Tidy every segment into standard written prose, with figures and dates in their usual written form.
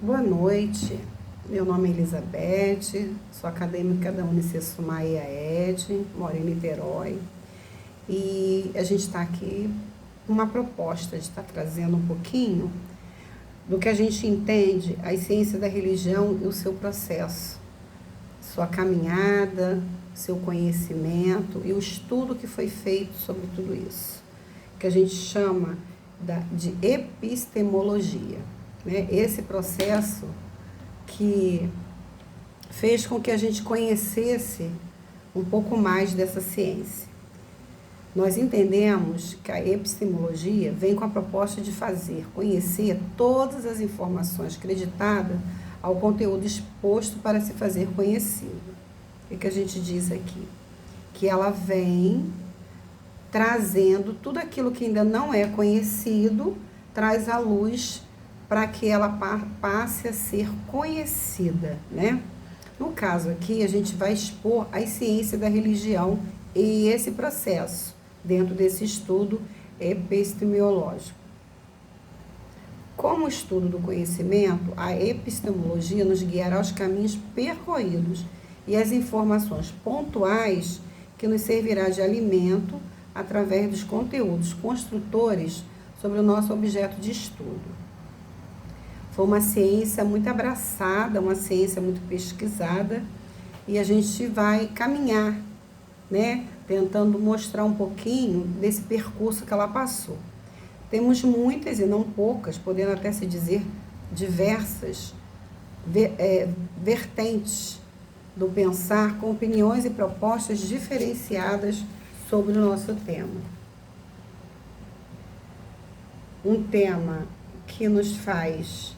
Boa noite, meu nome é Elizabeth, sou acadêmica da Unicesumar EAED, moro em Niterói e a gente está aqui com uma proposta de estar trazendo um pouquinho do que a gente entende as ciências da religião e o seu processo, sua caminhada, seu conhecimento e o estudo que foi feito sobre tudo isso, que a gente chama de epistemologia. Esse processo que fez com que a gente conhecesse um pouco mais dessa ciência. Nós entendemos que a epistemologia vem com a proposta de conhecer todas as informações acreditadas ao conteúdo exposto para se fazer conhecido. O que a gente diz aqui? Que ela vem trazendo tudo aquilo que ainda não é conhecido, traz à luz para que ela passe a ser conhecida, né? No caso aqui, a gente vai expor as ciências da religião e esse processo dentro desse estudo epistemológico. Como estudo do conhecimento, a epistemologia nos guiará aos caminhos percorridos e as informações pontuais que nos servirá de alimento através dos conteúdos construtores sobre o nosso objeto de estudo. Foi uma ciência muito abraçada, uma ciência muito pesquisada, e a gente vai caminhar, né, tentando mostrar um pouquinho desse percurso que ela passou. Temos muitas e não poucas, podendo até se dizer diversas vertentes do pensar, com opiniões e propostas diferenciadas sobre o nosso tema. Um tema que nos faz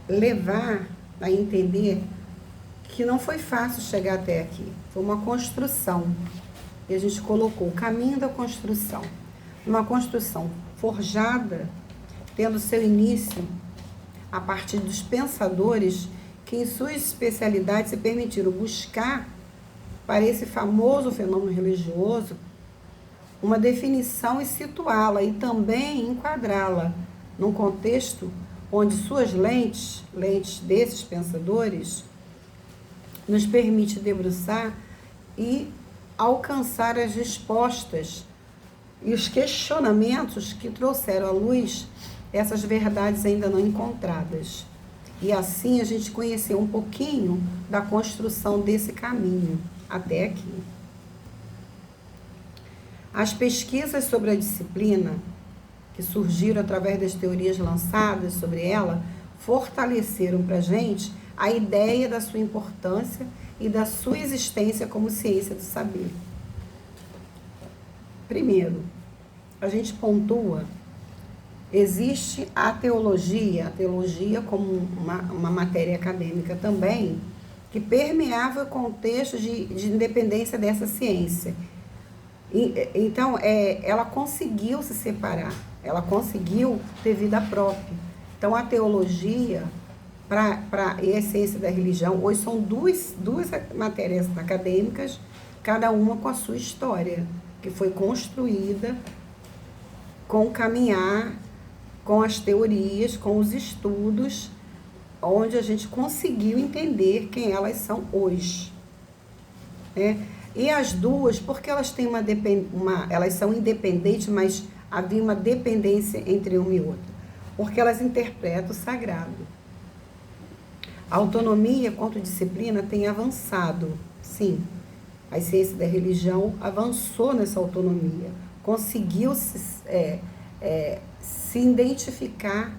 levar a entender que não foi fácil chegar até aqui. Foi uma construção. E a gente colocou o caminho da construção. Uma construção forjada, tendo seu início a partir dos pensadores que, em suas especialidades, se permitiram buscar para esse famoso fenômeno religioso uma definição e situá-la e também enquadrá-la num contexto onde suas lentes desses pensadores, nos permite debruçar e alcançar as respostas e os questionamentos que trouxeram à luz essas verdades ainda não encontradas. E assim a gente conheceu um pouquinho da construção desse caminho até aqui. As pesquisas sobre a disciplina que surgiram através das teorias lançadas sobre ela, fortaleceram para a gente a ideia da sua importância e da sua existência como ciência do saber. Primeiro, a gente pontua, existe a teologia como uma matéria acadêmica também, que permeava o contexto de independência dessa ciência. Então, ela conseguiu se separar, ela conseguiu ter vida própria. Então, a teologia e a ciência da religião, hoje são duas matérias acadêmicas, cada uma com a sua história, que foi construída com o caminhar, com as teorias, com os estudos, onde a gente conseguiu entender quem elas são hoje, né? E as duas, porque elas têm elas são independentes, mas havia uma dependência entre uma e outra, porque elas interpretam o sagrado. A autonomia quanto disciplina tem avançado, sim. A ciência da religião avançou nessa autonomia, conseguiu se identificar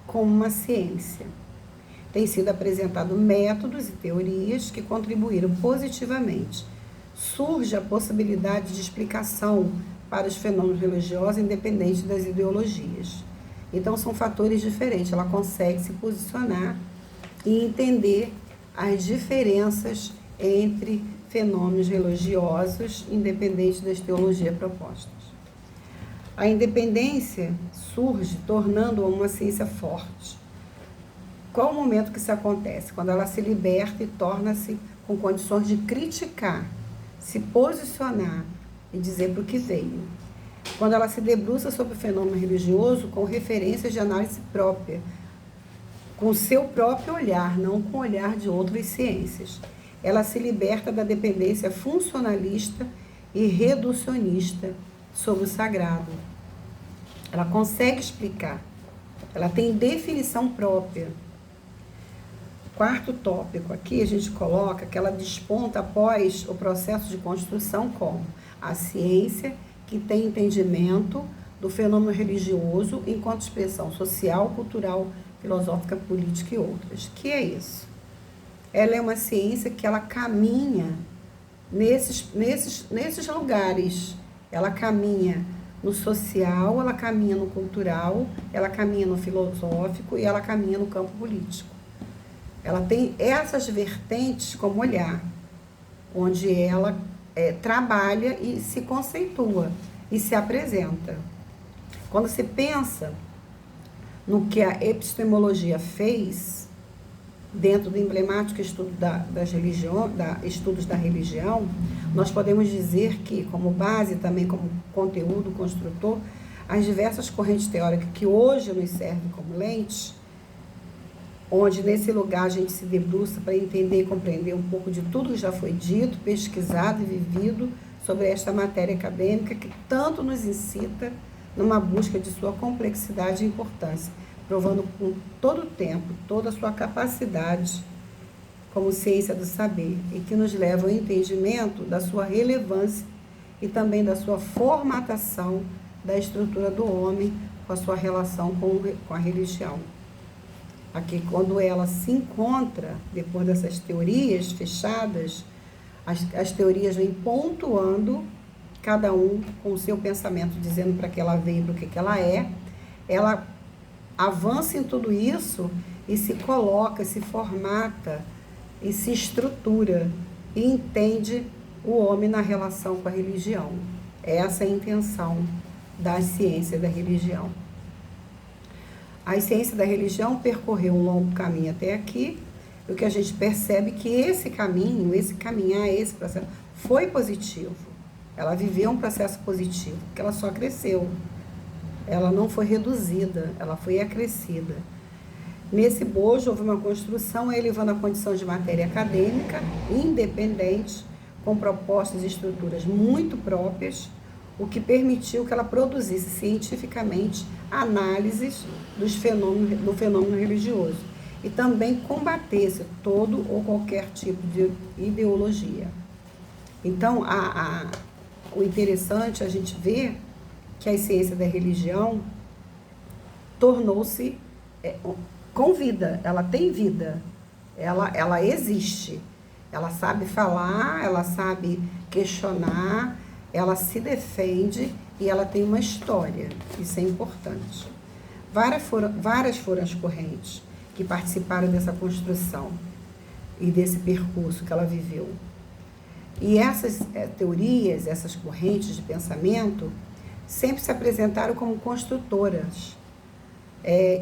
como uma ciência. Tem sido apresentado métodos e teorias que contribuíram positivamente. Surge a possibilidade de explicação para os fenômenos religiosos independente das ideologias. Então, são fatores diferentes. Ela consegue se posicionar e entender as diferenças entre fenômenos religiosos independente das teologias propostas. A independência surge tornando-a uma ciência forte. Qual o momento que isso acontece? Quando ela se liberta e torna-se com condições de criticar, se posicionar e dizer para o que veio. Quando ela se debruça sobre o fenômeno religioso com referências de análise própria, com seu próprio olhar, não com o olhar de outras ciências. Ela se liberta da dependência funcionalista e reducionista sobre o sagrado. Ela consegue explicar. Ela tem definição própria. Quarto tópico aqui, a gente coloca que ela desponta após o processo de construção como a ciência que tem entendimento do fenômeno religioso enquanto expressão social, cultural, filosófica, política e outras. Que é isso? Ela é uma ciência que ela caminha nesses lugares. Ela caminha no social, ela caminha no cultural, ela caminha no filosófico e ela caminha no campo político. Ela tem essas vertentes como olhar, onde ela trabalha e se conceitua e se apresenta. Quando se pensa no que a epistemologia fez dentro do emblemático estudo estudos da religião, nós podemos dizer que, como base, também como conteúdo construtor, as diversas correntes teóricas que hoje nos servem como lente, onde nesse lugar a gente se debruça para entender e compreender um pouco de tudo que já foi dito, pesquisado e vivido sobre esta matéria acadêmica que tanto nos incita numa busca de sua complexidade e importância, provando com todo o tempo, toda a sua capacidade como ciência do saber, e que nos leva ao entendimento da sua relevância e também da sua formatação da estrutura do homem com a sua relação com a religião. Aqui, quando ela se encontra, depois dessas teorias fechadas, as teorias vêm pontuando, cada um com o seu pensamento, dizendo para que ela veio, para o que ela é, ela avança em tudo isso e se coloca, se formata e se estrutura e entende o homem na relação com a religião. Essa é a intenção da ciência da religião. A ciência da religião percorreu um longo caminho até aqui, e o que a gente percebe é que esse caminho, esse caminhar, esse processo foi positivo. Ela viveu um processo positivo, porque ela só cresceu. Ela não foi reduzida, ela foi acrescida. Nesse bojo houve uma construção, elevando a condição de matéria acadêmica, independente, com propostas e estruturas muito próprias, o que permitiu que ela produzisse cientificamente análises do fenômeno religioso e também combatesse todo ou qualquer tipo de ideologia. Então, o interessante é a gente ver que a ciência da religião tornou-se com vida, ela tem vida, ela existe, ela sabe falar, ela sabe questionar, ela se defende e ela tem uma história, isso é importante. Várias foram as correntes que participaram dessa construção e desse percurso que ela viveu. E essas teorias, essas correntes de pensamento, sempre se apresentaram como construtoras,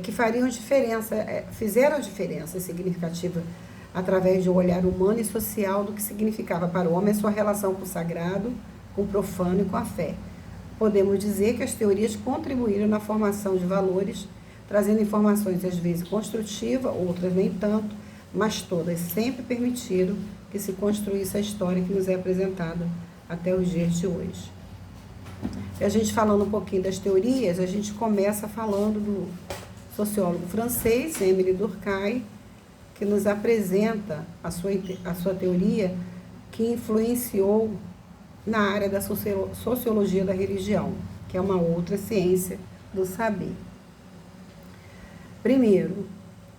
que fariam diferença, fizeram diferença significativa através de um olhar humano e social do que significava para o homem a sua relação com o sagrado, com o profano e com a fé. Podemos dizer que as teorias contribuíram na formação de valores, trazendo informações às vezes construtivas, outras nem tanto, mas todas sempre permitiram que se construísse a história que nos é apresentada até os dias de hoje. E a gente falando um pouquinho das teorias, a gente começa falando do sociólogo francês, Émile Durkheim, que nos apresenta a sua teoria que influenciou na área da sociologia da religião, que é uma outra ciência do saber. Primeiro,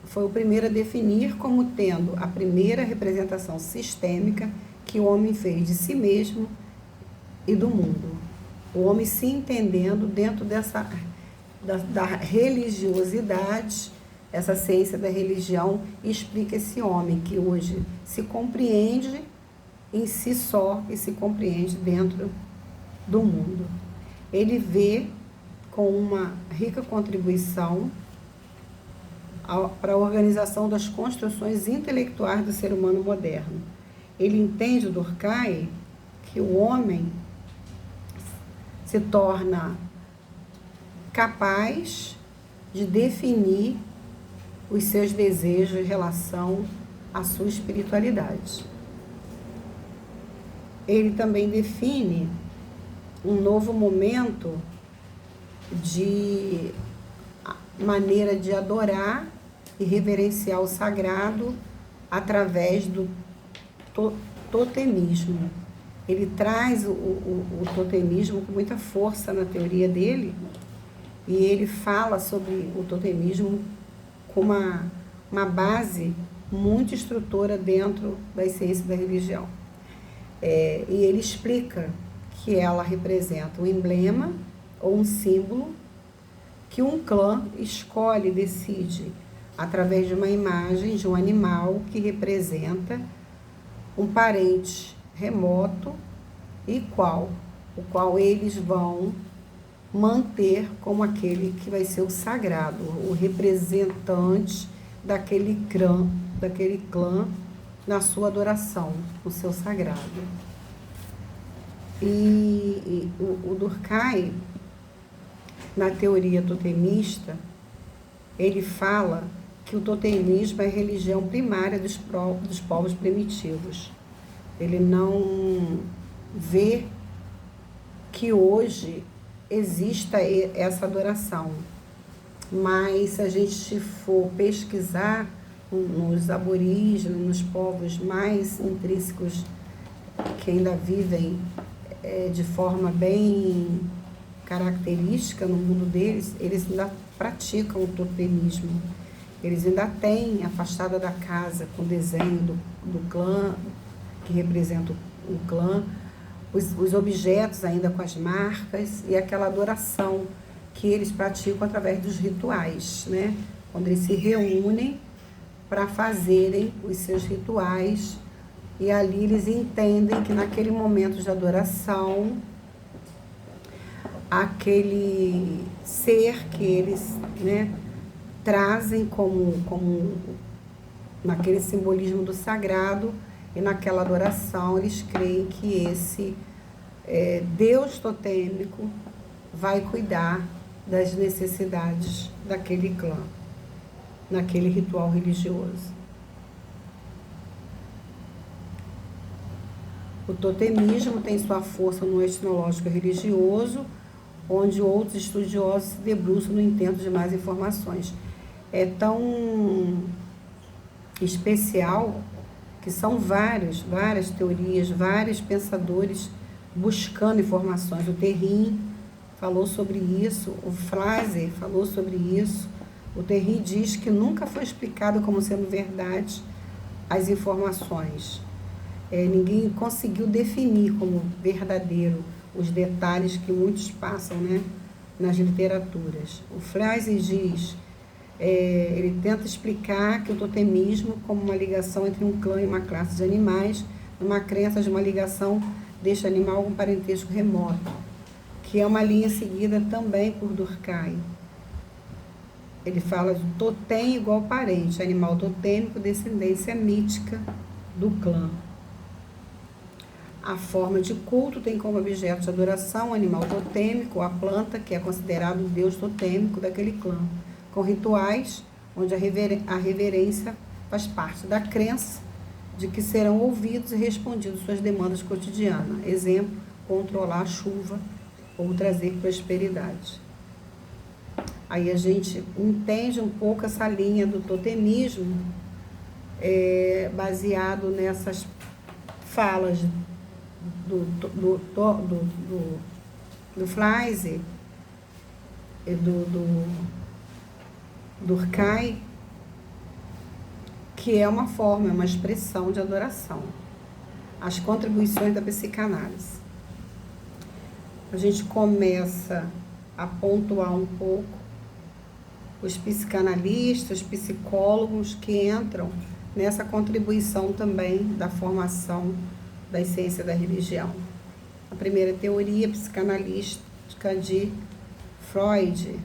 foi o primeiro a definir como tendo a primeira representação sistêmica que o homem fez de si mesmo e do mundo. O homem se entendendo dentro da religiosidade, essa ciência da religião explica esse homem que hoje se compreende em si só e se compreende dentro do mundo. Ele vê com uma rica contribuição para a organização das construções intelectuais do ser humano moderno. Ele entende, Durkheim, que o homem se torna capaz de definir os seus desejos em relação à sua espiritualidade. Ele também define um novo momento de maneira de adorar e reverenciar o sagrado através do totemismo. Ele traz o totemismo com muita força na teoria dele, e ele fala sobre o totemismo com uma base muito instrutora dentro das ciências da religião. E ele explica que ela representa um emblema ou um símbolo que um clã escolhe, decide, através de uma imagem de um animal que representa um parente remoto e o qual eles vão manter como aquele que vai ser o sagrado, o representante daquele clã na sua adoração, no seu sagrado. E o Durkheim, na teoria totemista, ele fala que o totemismo é a religião primária dos povos primitivos. Ele não vê que hoje exista essa adoração, mas se a gente for pesquisar nos aborígenes, nos povos mais intrínsecos que ainda vivem de forma bem característica no mundo deles, eles ainda praticam o totemismo. Eles ainda têm a fachada da casa com desenho do clã, que representa o clã, os objetos ainda com as marcas e aquela adoração que eles praticam através dos rituais, né? Quando eles se reúnem para fazerem os seus rituais, e ali eles entendem que naquele momento de adoração, aquele ser que eles, né, trazem como naquele simbolismo do sagrado, e naquela adoração eles creem que esse Deus totêmico vai cuidar das necessidades daquele clã, naquele ritual religioso. O totemismo tem sua força no etnológico religioso, onde outros estudiosos se debruçam no intento de mais informações. É tão especial que são várias teorias, vários pensadores buscando informações. O Terrien falou sobre isso, o Frazer falou sobre isso. O Terrien diz que nunca foi explicado como sendo verdade as informações. Ninguém conseguiu definir como verdadeiro os detalhes que muitos passam, né, nas literaturas. O Frazer diz, ele tenta explicar que o totemismo como uma ligação entre um clã e uma classe de animais, uma crença de uma ligação deste animal com parentesco remoto, que é uma linha seguida também por Durkheim. Ele fala de totem igual parente, animal totêmico, descendência mítica do clã. A forma de culto tem como objeto de adoração o animal totêmico, a planta, que é considerado o deus totêmico daquele clã, com rituais onde a reverência faz parte da crença de que serão ouvidos e respondidos suas demandas cotidianas. Exemplo, controlar a chuva ou trazer prosperidade. Aí a gente entende um pouco essa linha do totemismo, baseado nessas falas do Frazer e do Durkheim, que é uma forma, uma expressão de adoração. As contribuições da psicanálise. A gente começa a pontuar um pouco os psicanalistas, os psicólogos que entram nessa contribuição também da formação das ciências da religião. A primeira teoria psicanalística de Freud.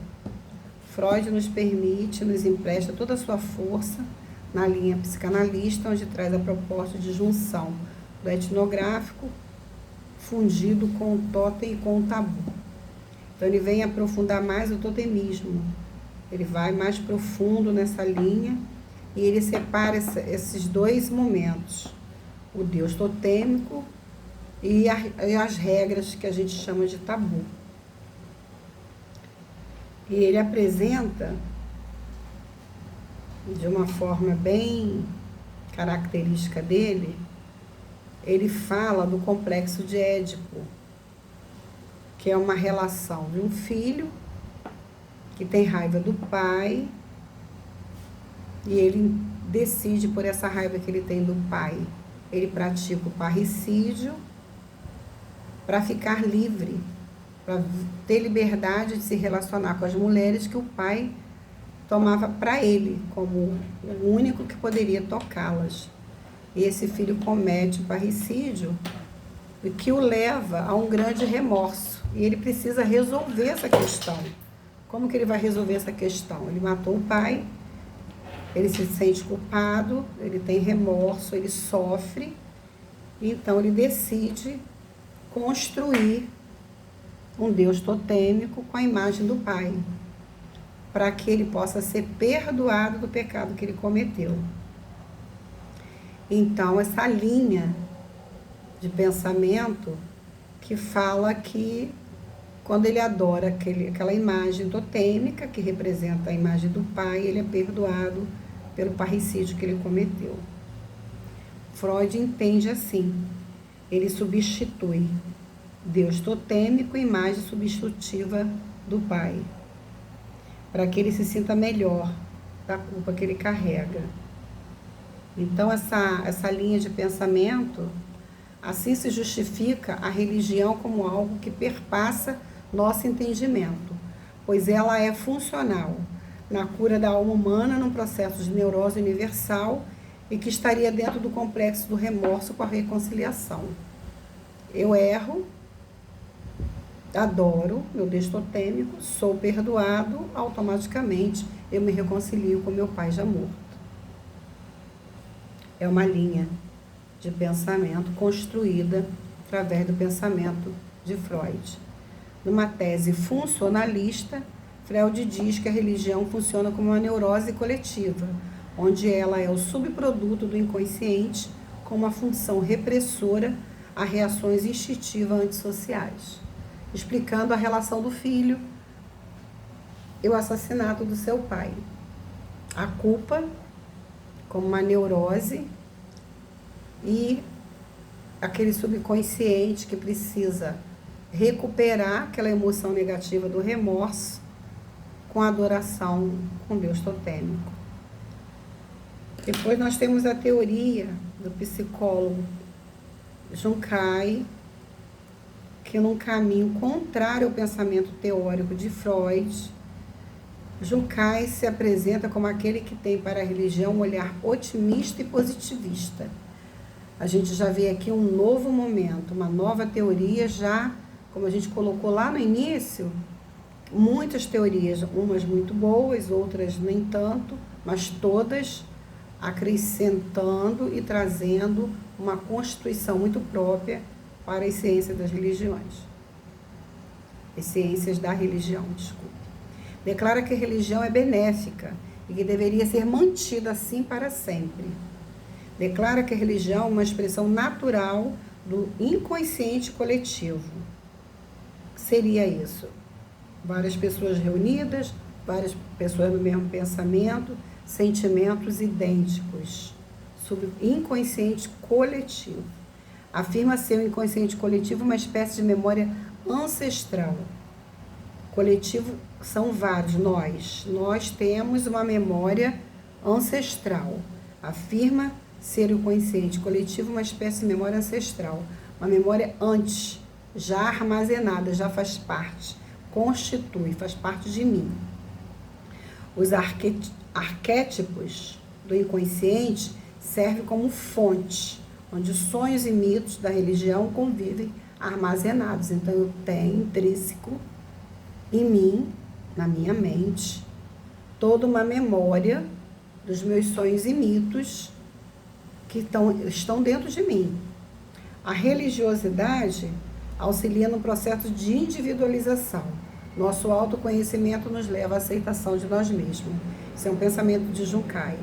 Freud nos empresta toda a sua força na linha psicanalista, onde traz a proposta de junção do etnográfico fundido com o totem e com o tabu. Então ele vem aprofundar mais o totemismo. Ele vai mais profundo nessa linha e ele separa esses dois momentos, o Deus totêmico e as regras que a gente chama de tabu. E ele apresenta de uma forma bem característica dele, ele fala do complexo de Édipo, que é uma relação de um filho que tem raiva do pai e ele decide, por essa raiva que ele tem do pai, ele pratica o parricídio para ficar livre, para ter liberdade de se relacionar com as mulheres que o pai tomava para ele como o único que poderia tocá-las. E esse filho comete o parricídio, o que o leva a um grande remorso. E ele precisa resolver essa questão. Como que ele vai resolver essa questão? Ele matou o pai, ele se sente culpado, ele tem remorso, ele sofre. Então ele decide construir um Deus totêmico com a imagem do pai, para que ele possa ser perdoado do pecado que ele cometeu. Então, essa linha de pensamento que fala que quando ele adora aquela imagem totêmica, que representa a imagem do pai, ele é perdoado pelo parricídio que ele cometeu. Freud entende assim, ele substitui Deus totêmico, imagem substitutiva do pai, para que ele se sinta melhor da culpa que ele carrega. Então, essa linha de pensamento, assim se justifica a religião como algo que perpassa nosso entendimento, pois ela é funcional na cura da alma humana num processo de neurose universal e que estaria dentro do complexo do remorso com a reconciliação. Eu erro, adoro meu Deus totêmico, sou perdoado, automaticamente eu me reconcilio com meu pai já morto. É uma linha de pensamento construída através do pensamento de Freud. Numa tese funcionalista, Freud diz que a religião funciona como uma neurose coletiva, onde ela é o subproduto do inconsciente com uma função repressora a reações instintivas antissociais, explicando a relação do filho e o assassinato do seu pai. A culpa como uma neurose e aquele subconsciente que precisa recuperar aquela emoção negativa do remorso com a adoração com Deus totêmico. Depois nós temos a teoria do psicólogo Junkaj, que num caminho contrário ao pensamento teórico de Freud, Junkaj se apresenta como aquele que tem para a religião um olhar otimista e positivista. A gente já vê aqui um novo momento, uma nova teoria já, como a gente colocou lá no início, muitas teorias, umas muito boas, outras nem tanto, mas todas acrescentando e trazendo uma constituição muito própria para as ciências das religiões. As ciências da religião, desculpa. Declara que a religião é benéfica e que deveria ser mantida assim para sempre. Declara que a religião é uma expressão natural do inconsciente coletivo. O que seria isso? Várias pessoas reunidas, várias pessoas no mesmo pensamento, sentimentos idênticos, sobre o inconsciente coletivo. Afirma ser o inconsciente coletivo uma espécie de memória ancestral. Coletivo são vários, nós temos uma memória ancestral. Afirma ser o consciente coletivo uma espécie de memória ancestral, uma memória antes, já armazenada, já faz parte, constitui, faz parte de mim. Os arquétipos do inconsciente servem como fonte, onde sonhos e mitos da religião convivem armazenados. Então, eu tenho intrínseco em mim, na minha mente, toda uma memória dos meus sonhos e mitos que estão dentro de mim. A religiosidade auxilia no processo de individualização, Nosso autoconhecimento nos leva à aceitação de nós mesmos. Isso é um pensamento de Junkai.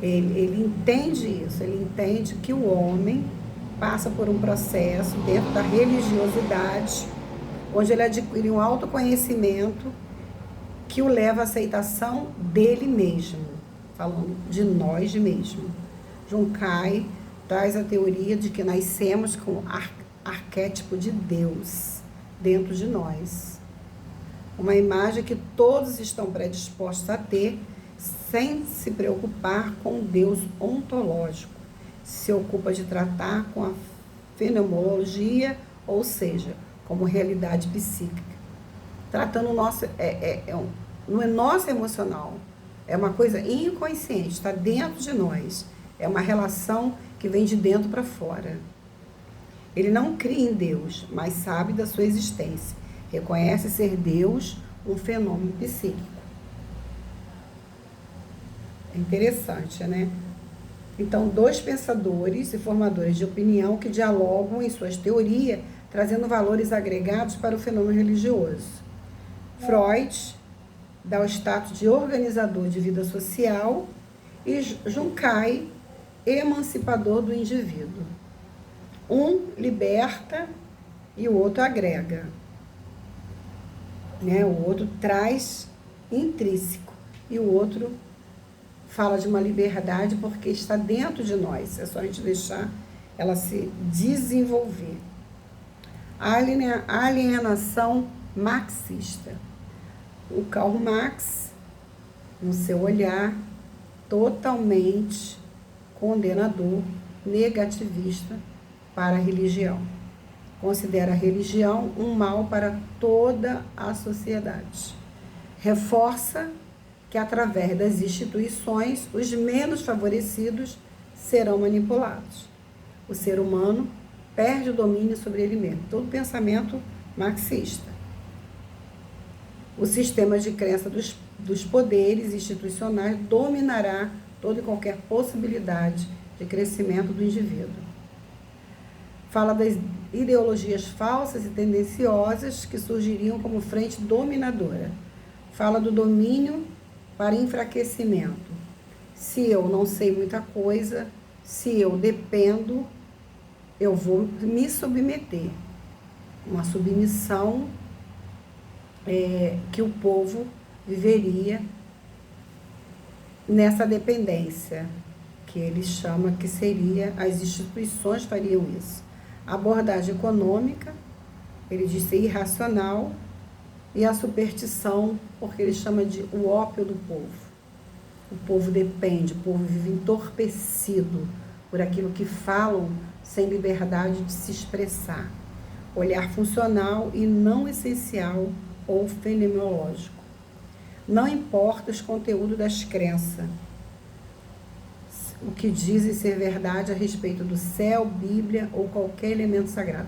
Ele entende isso, ele entende que o homem passa por um processo dentro da religiosidade, onde ele adquire um autoconhecimento que o leva à aceitação dele mesmo, falando de nós mesmos. Junkai traz a teoria de que nascemos com o arquétipo de Deus dentro de nós. Uma imagem que todos estão predispostos a ter, sem se preocupar com o Deus ontológico. Se ocupa de tratar com a fenomenologia, ou seja, como realidade psíquica. Tratando o nosso, não é nosso emocional, é uma coisa inconsciente, está dentro de nós. É uma relação que vem de dentro para fora. Ele não cria em Deus, mas sabe da sua existência. Reconhece ser Deus um fenômeno psíquico. É interessante, né? Então, dois pensadores e formadores de opinião que dialogam em suas teorias, trazendo valores agregados para o fenômeno religioso. Freud dá o status de organizador de vida social e Junkai, emancipador do indivíduo. Um liberta e o outro agrega. Né? O outro traz intrínseco e o outro fala de uma liberdade porque está dentro de nós. É só a gente deixar ela se desenvolver. A alienação marxista. O Karl Marx, no seu olhar totalmente condenador, negativista para a religião. Considera a religião um mal para toda a sociedade. Reforça que através das instituições, os menos favorecidos serão manipulados. O ser humano perde o domínio sobre ele mesmo. Todo pensamento marxista. O sistema de crença dos poderes institucionais dominará toda e qualquer possibilidade de crescimento do indivíduo. Fala das ideologias falsas e tendenciosas que surgiriam como frente dominadora. Fala do domínio para enfraquecimento. Se eu não sei muita coisa, se eu dependo, eu vou me submeter. Uma submissão que o povo viveria nessa dependência, que ele chama que seria, as instituições fariam isso. A abordagem econômica, ele diz ser irracional, e a superstição, porque ele chama de o ópio do povo. O povo depende, o povo vive entorpecido por aquilo que falam, sem liberdade de se expressar. Olhar funcional e não essencial ou fenomenológico. Não importa os conteúdos das crenças, o que dizem ser verdade a respeito do céu, Bíblia ou qualquer elemento sagrado.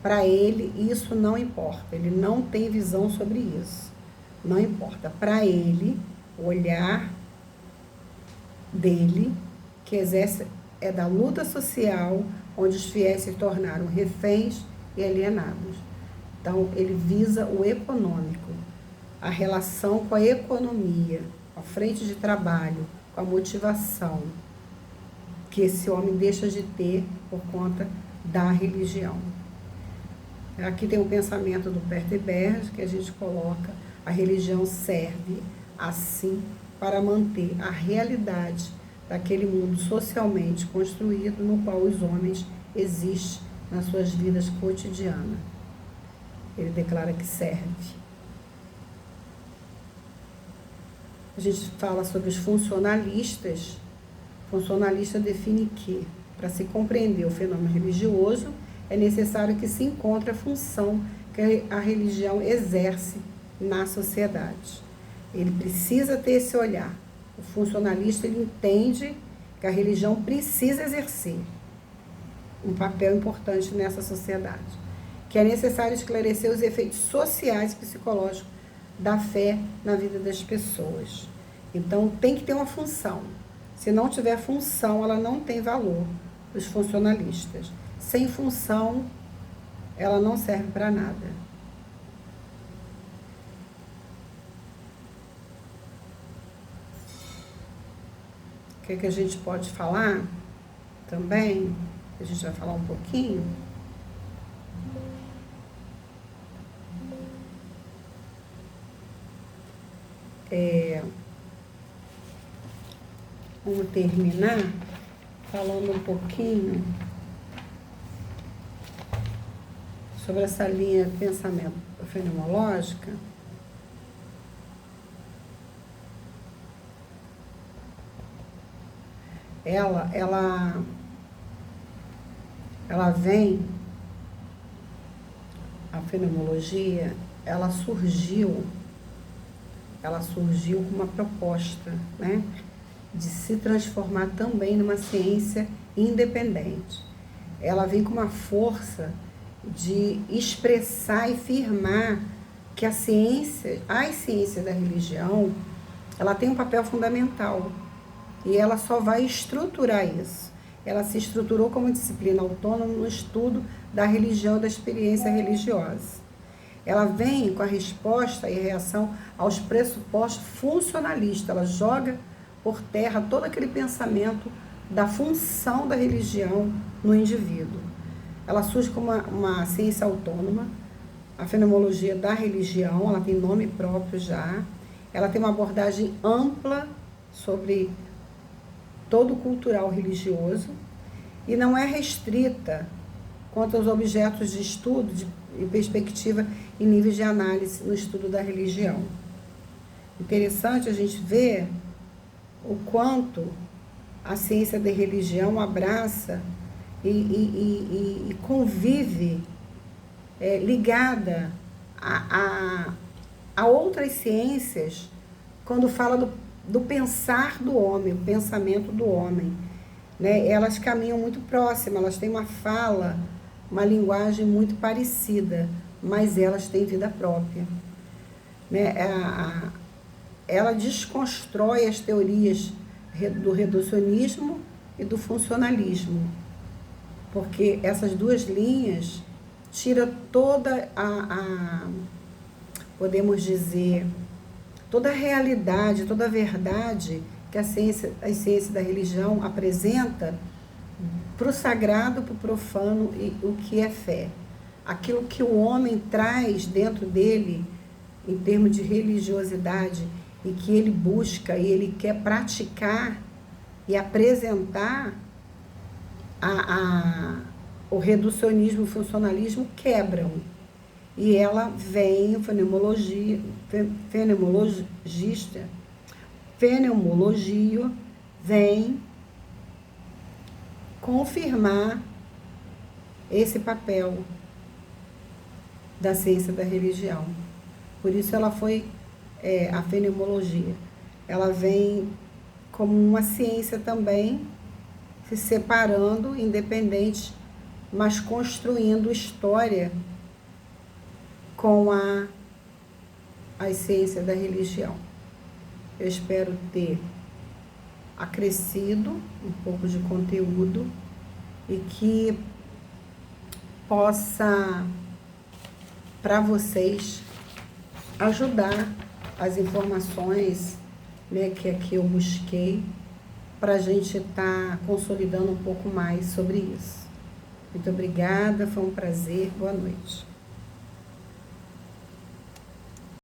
Para ele, isso não importa. Ele não tem visão sobre isso. Não importa. Para ele, o olhar dele, que exerce, é da luta social, onde os fiéis se tornaram reféns e alienados. Então, ele visa o econômico, a relação com a economia, a frente de trabalho, com a motivação que esse homem deixa de ter por conta da religião. Aqui tem o pensamento do Peter Berg, que a gente coloca: a religião serve, assim, para manter a realidade daquele mundo socialmente construído no qual os homens existem nas suas vidas cotidianas. Ele declara que serve. A gente fala sobre os funcionalistas. Funcionalista define que, para se compreender o fenômeno religioso, é necessário que se encontre a função que a religião exerce na sociedade. Ele precisa ter esse olhar. O funcionalista, ele entende que a religião precisa exercer um papel importante nessa sociedade, que é necessário esclarecer os efeitos sociais e psicológicos da fé na vida das pessoas. Então, tem que ter uma função. Se não tiver função, ela não tem valor, os funcionalistas. Sem função, ela não serve para nada. O que a gente pode falar também? A gente vai falar um pouquinho. Vamos terminar falando um pouquinho sobre essa linha de pensamento fenomenológica. Ela vem, a fenomenologia, ela surgiu com uma proposta, né, de se transformar também numa ciência independente. Ela vem com uma força de expressar e firmar que as ciências da religião, ela tem um papel fundamental e ela só vai estruturar isso. Ela se estruturou como disciplina autônoma no estudo da religião e da experiência religiosa. Ela vem com a resposta e reação aos pressupostos funcionalistas. Ela joga por terra todo aquele pensamento da função da religião no indivíduo. Ela surge como uma ciência autônoma, a fenomenologia da religião, ela tem nome próprio já. Ela tem uma abordagem ampla sobre todo o cultural religioso e não é restrita quanto aos objetos de estudo e perspectiva e níveis de análise no estudo da religião. Interessante a gente ver o quanto a ciência da religião abraça e convive ligada a outras ciências quando fala do pensar do homem, o pensamento do homem, né? Elas caminham muito próximas, elas têm uma fala, uma linguagem muito parecida, mas elas têm vida própria, né? Ela desconstrói as teorias do reducionismo e do funcionalismo, porque essas duas linhas tiram toda podemos dizer, toda a realidade, toda a verdade que as ciências da religião apresenta para o sagrado, para o profano e o que é fé. Aquilo que o homem traz dentro dele, em termos de religiosidade, e que ele busca e ele quer praticar e apresentar, o reducionismo e o funcionalismo quebram. E ela vem, fenomenologia vem confirmar esse papel da ciência da religião. Por isso ela foi, a fenomenologia, ela vem como uma ciência também, se separando, independente, mas construindo história com as ciências da religião. Eu espero ter acrescido um pouco de conteúdo e que possa, para vocês, ajudar as informações, né, que aqui eu busquei, para a gente estar consolidando um pouco mais sobre isso. Muito obrigada, foi um prazer, boa noite.